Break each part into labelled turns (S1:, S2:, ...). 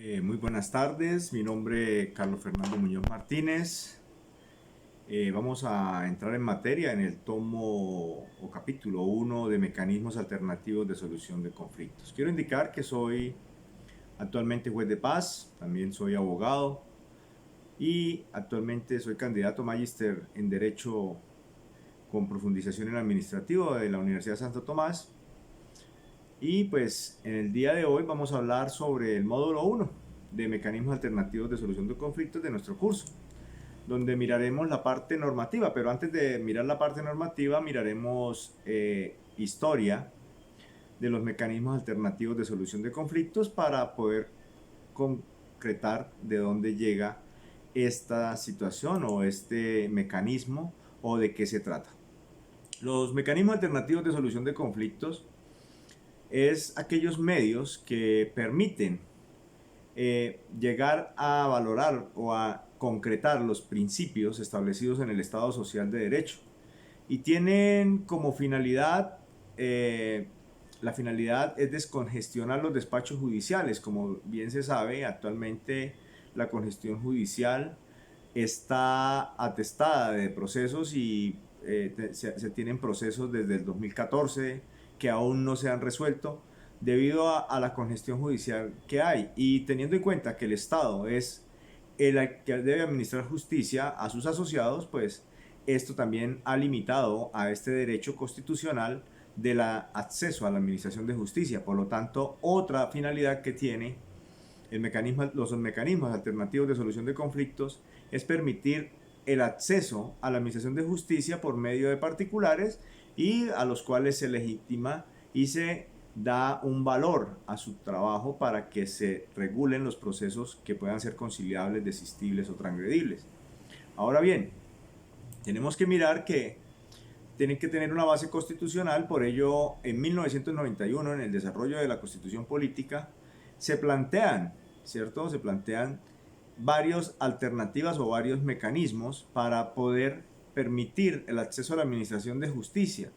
S1: Muy buenas tardes, mi nombre es Carlos Fernando Muñoz Martínez. Vamos a entrar en materia en el tomo o capítulo 1 de mecanismos alternativos de solución de conflictos. Quiero indicar que soy actualmente juez de paz, también soy abogado y actualmente soy candidato magíster en Derecho con profundización en administrativo de la Universidad Santo Tomás. Y pues en el día de hoy vamos a hablar sobre el módulo 1 de mecanismos alternativos de solución de conflictos de nuestro curso, donde miraremos la parte normativa, pero antes de mirar la parte normativa miraremos historia de los mecanismos alternativos de solución de conflictos para poder concretar de dónde llega esta situación o este mecanismo o de qué se trata. Los mecanismos alternativos de solución de conflictos es aquellos medios que permiten llegar a valorar o a concretar los principios establecidos en el Estado Social de Derecho y tienen como finalidad, la finalidad es descongestionar los despachos judiciales. Como bien se sabe, actualmente la congestión judicial está atestada de procesos y se tienen procesos desde el 2014 que aún no se han resuelto debido a la congestión judicial que hay, y teniendo en cuenta que el Estado es el que debe administrar justicia a sus asociados, pues esto también ha limitado a este derecho constitucional del acceso a la administración de justicia. Por lo tanto, otra finalidad que tiene los mecanismos alternativos de solución de conflictos es permitir el acceso a la administración de justicia por medio de particulares y a los cuales se legitima y se da un valor a su trabajo para que se regulen los procesos que puedan ser conciliables, desistibles o transgredibles. Ahora bien, tenemos que mirar que tienen que tener una base constitucional. Por ello, en 1991, en el desarrollo de la Constitución Política, se plantean, ¿cierto? Se plantean varias alternativas o varios mecanismos para poder permitir el acceso a la administración de justicia.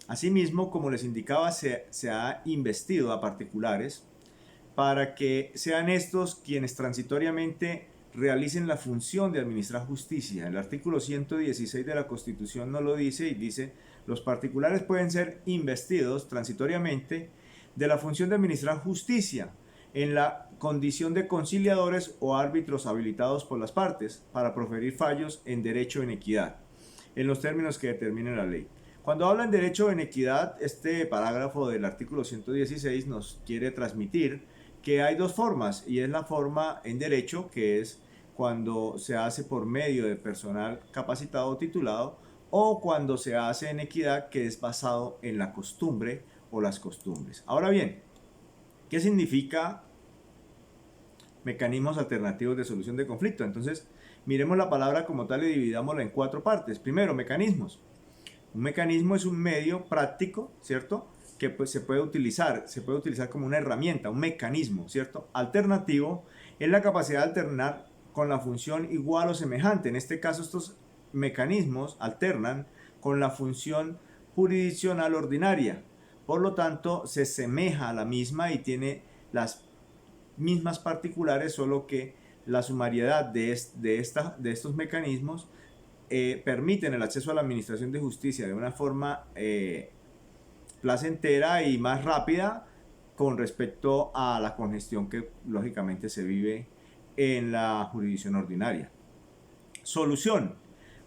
S1: Asimismo, como les indicaba, se ha investido a particulares para que sean estos quienes transitoriamente realicen la función de administrar justicia. El artículo 116 de la Constitución nos lo dice y dice: los particulares pueden ser investidos transitoriamente de la función de administrar justicia en la condición de conciliadores o árbitros habilitados por las partes para proferir fallos en derecho en equidad, en los términos que determine la ley. Cuando habla en derecho en equidad, este parágrafo del artículo 116 nos quiere transmitir que hay dos formas, y es la forma en derecho, que es cuando se hace por medio de personal capacitado o titulado, o cuando se hace en equidad, que es basado en la costumbre o las costumbres. Ahora bien, ¿qué significa mecanismos alternativos de solución de conflicto? Entonces, miremos la palabra como tal y dividámosla en cuatro partes. Primero, mecanismos. Un mecanismo es un medio práctico, ¿cierto?, que pues se puede utilizar como una herramienta, un mecanismo, ¿cierto? Alternativo es la capacidad de alternar con la función igual o semejante. En este caso, estos mecanismos alternan con la función jurisdiccional ordinaria. Por lo tanto, se semeja a la misma y tiene las mismas particulares, solo que la sumariedad de estos mecanismos permiten el acceso a la administración de justicia de una forma placentera y más rápida con respecto a la congestión que lógicamente se vive en la jurisdicción ordinaria. Solución.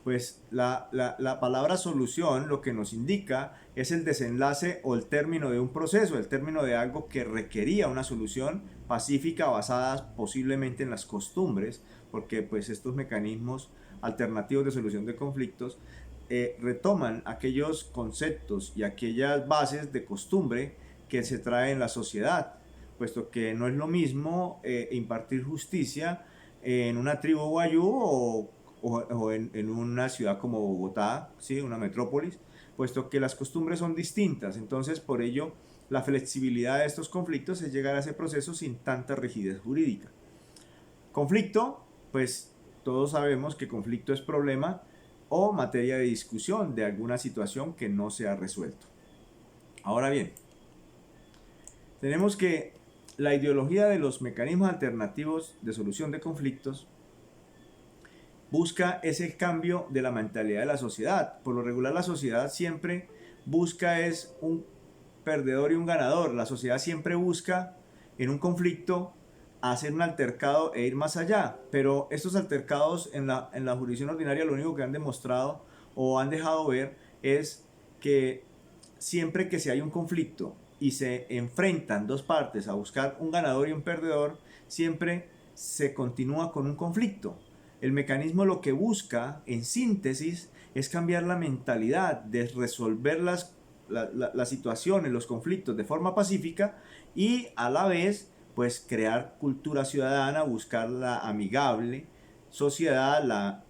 S1: Pues la palabra solución lo que nos indica es el desenlace o el término de un proceso, el término de algo que requería una solución pacífica basada posiblemente en las costumbres, porque pues estos mecanismos alternativos de solución de conflictos retoman aquellos conceptos y aquellas bases de costumbre que se trae en la sociedad, puesto que no es lo mismo impartir justicia en una tribu guayú o en una ciudad como Bogotá, ¿sí?, una metrópolis, puesto que las costumbres son distintas. Entonces, por ello, la flexibilidad de estos conflictos es llegar a ese proceso sin tanta rigidez jurídica. Conflicto, pues todos sabemos que conflicto es problema o materia de discusión de alguna situación que no se ha resuelto. Ahora bien, tenemos que la ideología de los mecanismos alternativos de solución de conflictos busca ese cambio de la mentalidad de la sociedad. Por lo regular la sociedad siempre busca es un perdedor y un ganador. La sociedad siempre busca en un conflicto hacer un altercado e ir más allá. Pero estos altercados en la jurisdicción ordinaria lo único que han demostrado o han dejado ver es que siempre que se hay un conflicto y se enfrentan dos partes a buscar un ganador y un perdedor, siempre se continúa con un conflicto. El mecanismo lo que busca, en síntesis, es cambiar la mentalidad de resolver las situaciones, los conflictos de forma pacífica y a la vez pues crear cultura ciudadana, buscar la amigable sociedad, la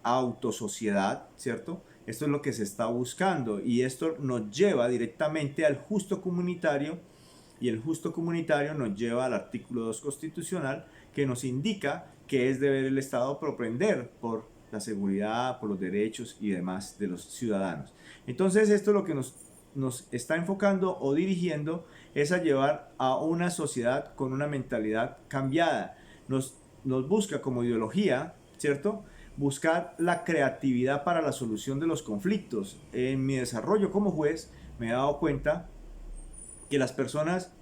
S1: autosociedad, ¿cierto? Esto es lo que se está buscando y esto nos lleva directamente al justo comunitario y el justo comunitario nos lleva al artículo 2 constitucional que nos indica que es deber el Estado propender por la seguridad, por los derechos y demás de los ciudadanos. Entonces esto es lo que nos está enfocando o dirigiendo es a llevar a una sociedad con una mentalidad cambiada. Nos busca como ideología, ¿cierto? Buscar la creatividad para la solución de los conflictos. En mi desarrollo como juez me he dado cuenta que las personas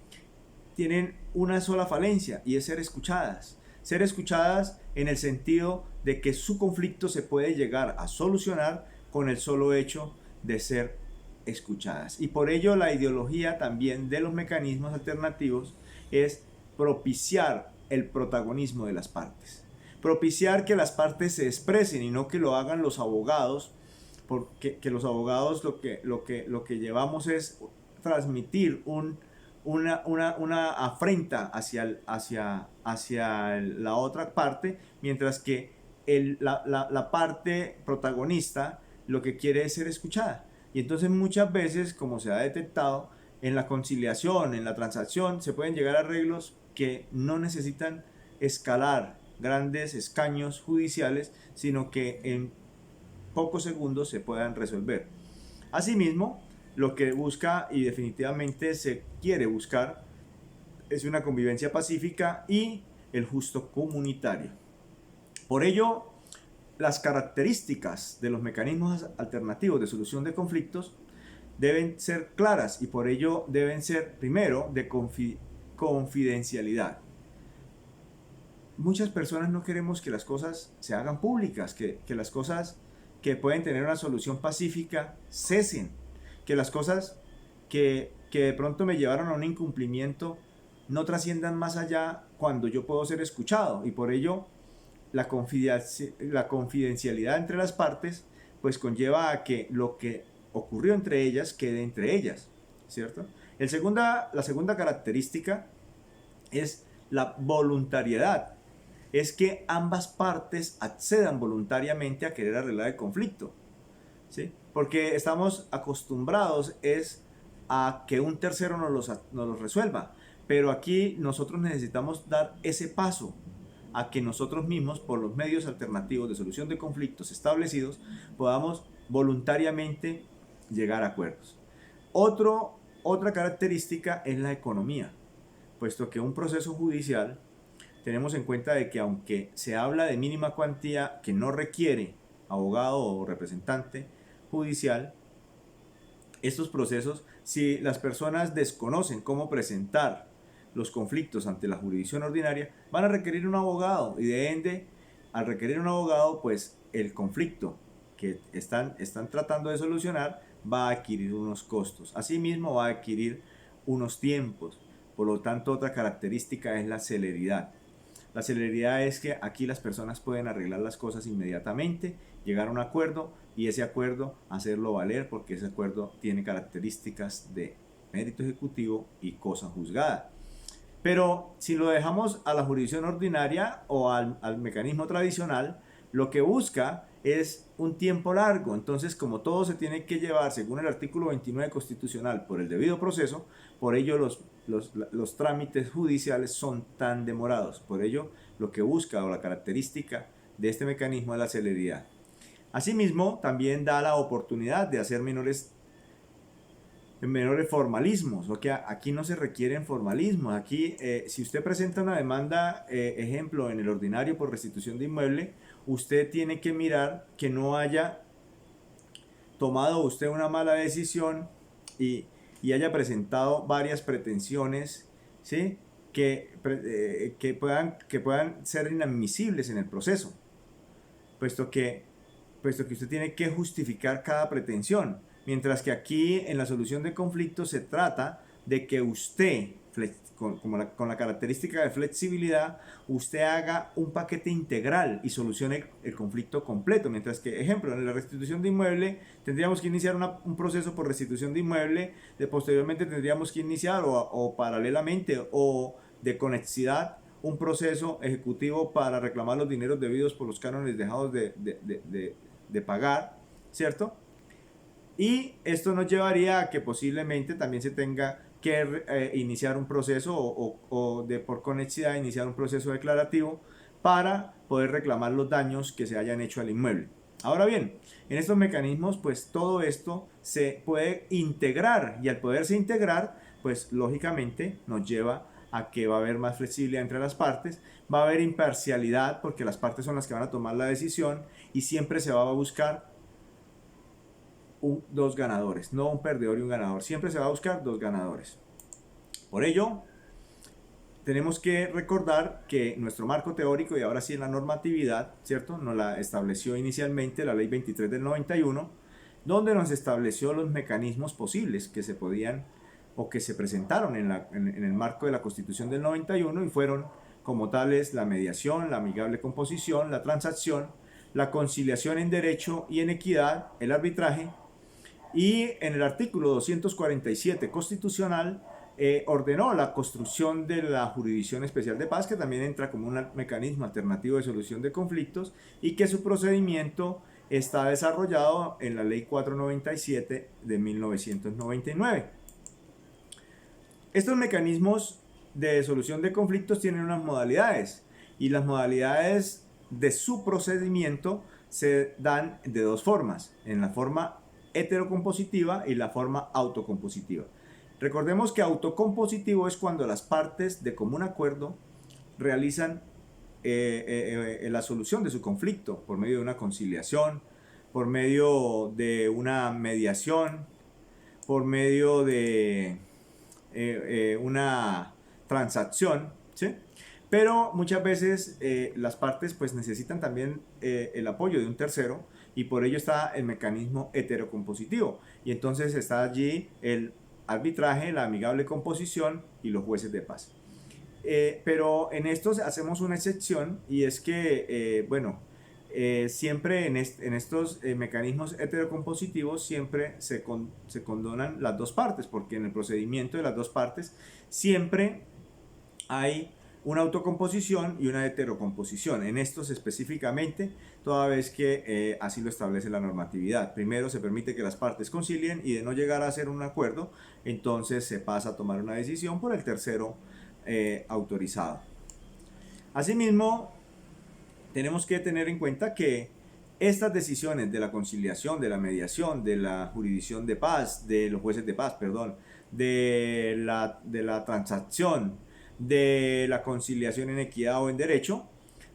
S1: tienen una sola falencia y es ser escuchadas. Ser escuchadas en el sentido de que su conflicto se puede llegar a solucionar con el solo hecho de ser escuchadas. Y por ello la ideología también de los mecanismos alternativos es propiciar el protagonismo de las partes. Propiciar que las partes se expresen y no que lo hagan los abogados, porque que los abogados lo que llevamos es transmitir una afrenta hacia la otra parte, mientras que la parte protagonista lo que quiere es ser escuchada. Y entonces muchas veces, como se ha detectado, en la conciliación, en la transacción, se pueden llegar a arreglos que no necesitan escalar grandes escaños judiciales, sino que en pocos segundos se puedan resolver. Asimismo, lo que busca y definitivamente se quiere buscar es una convivencia pacífica y el justo comunitario. Por ello, las características de los mecanismos alternativos de solución de conflictos deben ser claras y por ello deben ser, primero, de confidencialidad. Muchas personas no queremos que las cosas se hagan públicas, que las cosas que pueden tener una solución pacífica cesen, que las cosas que de pronto me llevaron a un incumplimiento no trasciendan más allá cuando yo puedo ser escuchado y por ello la confidencialidad entre las partes pues conlleva a que lo que ocurrió entre ellas quede entre ellas, ¿cierto? La segunda característica es la voluntariedad, es que ambas partes accedan voluntariamente a querer arreglar el conflicto, ¿sí? Porque estamos acostumbrados es a que un tercero nos los resuelva, pero aquí nosotros necesitamos dar ese paso a que nosotros mismos, por los medios alternativos de solución de conflictos establecidos, podamos voluntariamente llegar a acuerdos. Otra característica es la economía, puesto que un proceso judicial tenemos en cuenta de que aunque se habla de mínima cuantía que no requiere abogado o representante judicial, estos procesos, si las personas desconocen cómo presentar los conflictos ante la jurisdicción ordinaria, van a requerir un abogado y de ende, al requerir un abogado, pues el conflicto que están tratando de solucionar va a adquirir unos costos. Asimismo va a adquirir unos tiempos. Por lo tanto, otra característica es la celeridad. La celeridad es que aquí las personas pueden arreglar las cosas inmediatamente, llegar a un acuerdo y ese acuerdo hacerlo valer porque ese acuerdo tiene características de mérito ejecutivo y cosa juzgada. Pero si lo dejamos a la jurisdicción ordinaria o al mecanismo tradicional, lo que busca es un tiempo largo. Entonces, como todo se tiene que llevar según el artículo 29 constitucional por el debido proceso, por ello los trámites judiciales son tan demorados. Por ello, lo que busca o la característica de este mecanismo es la celeridad. Asimismo, también da la oportunidad de hacer menores menores formalismos, o que aquí no se requieren formalismos. Aquí, si usted presenta una demanda, ejemplo, en el ordinario por restitución de inmueble, usted tiene que mirar que no haya tomado usted una mala decisión y haya presentado varias pretensiones, ¿sí? Que puedan ser inadmisibles en el proceso, puesto que, puesto que usted tiene que justificar cada pretensión, mientras que aquí en la solución de conflictos se trata de que usted, con la característica de flexibilidad, usted haga un paquete integral y solucione el conflicto completo, mientras que, ejemplo, en la restitución de inmueble tendríamos que iniciar un proceso por restitución de inmueble, posteriormente tendríamos que iniciar o paralelamente o de conexidad un proceso ejecutivo para reclamar los dineros debidos por los cánones dejados de pagar, ¿cierto? Y esto nos llevaría a que posiblemente también se tenga que iniciar un proceso por conexidad iniciar un proceso declarativo para poder reclamar los daños que se hayan hecho al inmueble. Ahora bien, en estos mecanismos pues todo esto se puede integrar y al poderse integrar pues lógicamente nos lleva a que va a haber más flexibilidad entre las partes, va a haber imparcialidad porque las partes son las que van a tomar la decisión y siempre se va a buscar dos ganadores, no un perdedor y un ganador, siempre se va a buscar dos ganadores. Por ello, tenemos que recordar que nuestro marco teórico y ahora sí en la normatividad, ¿cierto? Nos la estableció inicialmente la ley 23 del 91, donde nos estableció los mecanismos posibles que se podían o que se presentaron en el marco de la Constitución del 91 y fueron como tales la mediación, la amigable composición, la transacción, la conciliación en derecho y en equidad, el arbitraje. Y en el artículo 247 constitucional ordenó la construcción de la Jurisdicción Especial de Paz, que también entra como un mecanismo alternativo de solución de conflictos y que su procedimiento está desarrollado en la Ley 497 de 1999. Estos mecanismos de solución de conflictos tienen unas modalidades y las modalidades de su procedimiento se dan de dos formas, en la forma heterocompositiva y la forma autocompositiva. Recordemos que autocompositivo es cuando las partes de común acuerdo realizan la solución de su conflicto por medio de una conciliación, por medio de una mediación, por medio de una transacción, ¿sí? Pero muchas veces las partes pues necesitan también el apoyo de un tercero y por ello está el mecanismo heterocompositivo y entonces está allí el arbitraje, la amigable composición y los jueces de paz. Pero en estos hacemos una excepción y es que, siempre en estos mecanismos heterocompositivos siempre se condonan las dos partes, porque en el procedimiento de las dos partes siempre hay una autocomposición y una heterocomposición. En estos específicamente, toda vez que así lo establece la normatividad. Primero se permite que las partes concilien y de no llegar a hacer un acuerdo, entonces se pasa a tomar una decisión por el tercero autorizado. Asimismo, tenemos que tener en cuenta que estas decisiones de la conciliación, de la mediación, de la jurisdicción de paz, de los jueces de paz, perdón, de la transacción, de la conciliación en equidad o en derecho,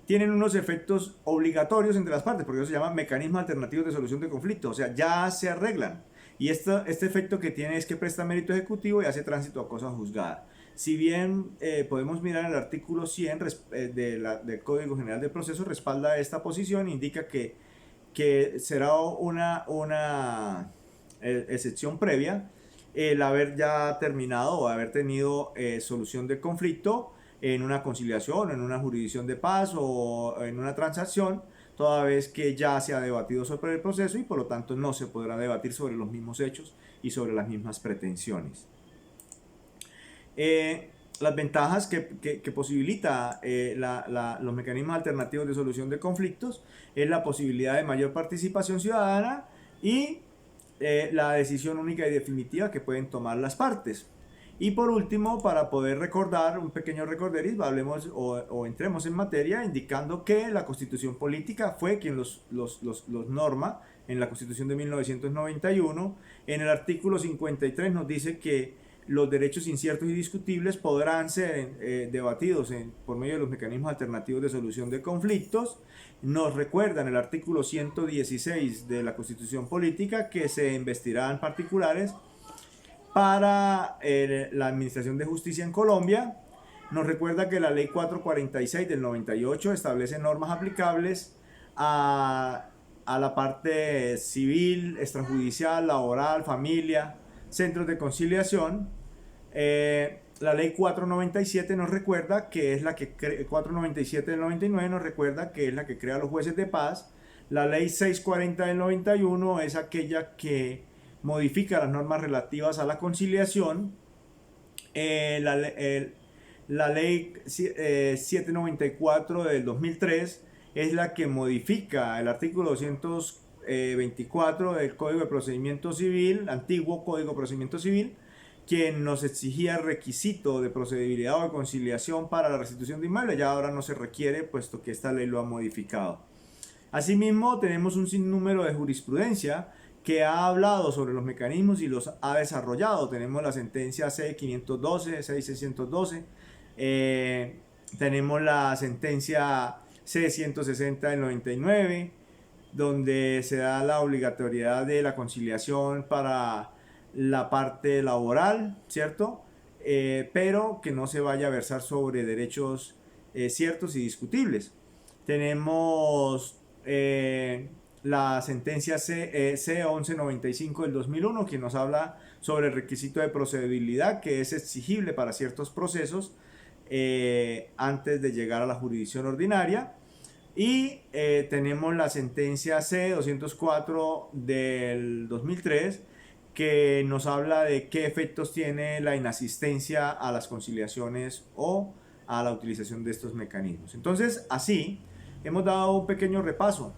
S1: tienen unos efectos obligatorios entre las partes, porque eso se llama mecanismos alternativos de solución de conflictos, o sea, ya se arreglan. Y este efecto que tiene es que presta mérito ejecutivo y hace tránsito a cosa juzgada. Si bien podemos mirar el artículo 100 del Código General del Proceso, respalda esta posición, indica que será una excepción previa el haber ya terminado o haber tenido solución de conflicto en una conciliación, en una jurisdicción de paz o en una transacción, toda vez que ya se ha debatido sobre el proceso y por lo tanto no se podrá debatir sobre los mismos hechos y sobre las mismas pretensiones. Las ventajas que posibilita los mecanismos alternativos de solución de conflictos es la posibilidad de mayor participación ciudadana y la decisión única y definitiva que pueden tomar las partes. Y por último, para poder recordar, un pequeño recorderis, hablemos o entremos en materia indicando que la Constitución Política fue quien los norma en la Constitución de 1991. En el artículo 53 nos dice que los derechos inciertos y discutibles podrán ser debatidos por medio de los mecanismos alternativos de solución de conflictos. Nos recuerda en el artículo 116 de la Constitución Política que se investirán particulares para la Administración de Justicia en Colombia. Nos recuerda que la Ley 446 del 98 establece normas aplicables a la parte civil, extrajudicial, laboral, familia, centros de conciliación. La Ley 497 nos recuerda que es la que 497 del 99 nos recuerda que es la que crea los jueces de paz. La Ley 640 del 91 es aquella que modifica las normas relativas a la conciliación. La ley 794 del 2003 es la que modifica el artículo 224 del Código de Procedimiento Civil, antiguo Código de Procedimiento Civil, quien nos exigía requisito de procedibilidad o de conciliación para la restitución de inmuebles. Ya ahora no se requiere, puesto que esta ley lo ha modificado. Asimismo, tenemos un sinnúmero de jurisprudencia que ha hablado sobre los mecanismos y los ha desarrollado. Tenemos la sentencia C512, C612, tenemos la sentencia C160 del 99, donde se da la obligatoriedad de la conciliación para la parte laboral, ¿cierto? Pero que no se vaya a versar sobre derechos ciertos y discutibles. Tenemos la sentencia C1195 del 2001, que nos habla sobre el requisito de procedibilidad que es exigible para ciertos procesos antes de llegar a la jurisdicción ordinaria. Y tenemos la sentencia C204 del 2003, que nos habla de qué efectos tiene la inasistencia a las conciliaciones o a la utilización de estos mecanismos. Entonces, así hemos dado un pequeño repaso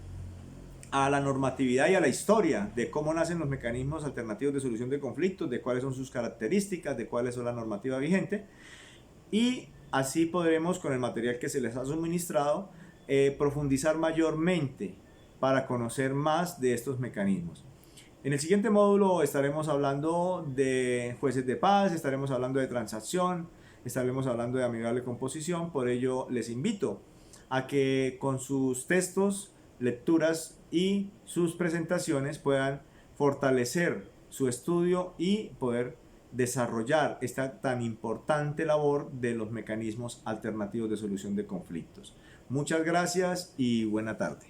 S1: a la normatividad y a la historia de cómo nacen los mecanismos alternativos de solución de conflictos, de cuáles son sus características, de cuáles son la normativa vigente, y así podremos, con el material que se les ha suministrado, profundizar mayormente para conocer más de estos mecanismos. En el siguiente módulo estaremos hablando de jueces de paz, estaremos hablando de transacción, estaremos hablando de amigable composición. Por ello les invito a que con sus textos, lecturas y sus presentaciones puedan fortalecer su estudio y poder desarrollar esta tan importante labor de los mecanismos alternativos de solución de conflictos. Muchas gracias y buena tarde.